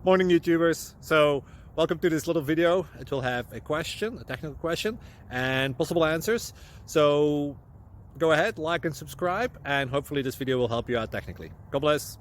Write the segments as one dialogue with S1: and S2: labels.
S1: Morning YouTubers. So welcome to this little video. It will have a question, a technical question, and possible answers. So go ahead, like and subscribe, and hopefully this video will help you out technically. God bless.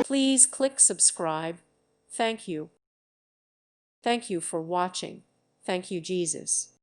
S2: Please click subscribe. Thank you. Thank you for watching. Thank you, Jesus.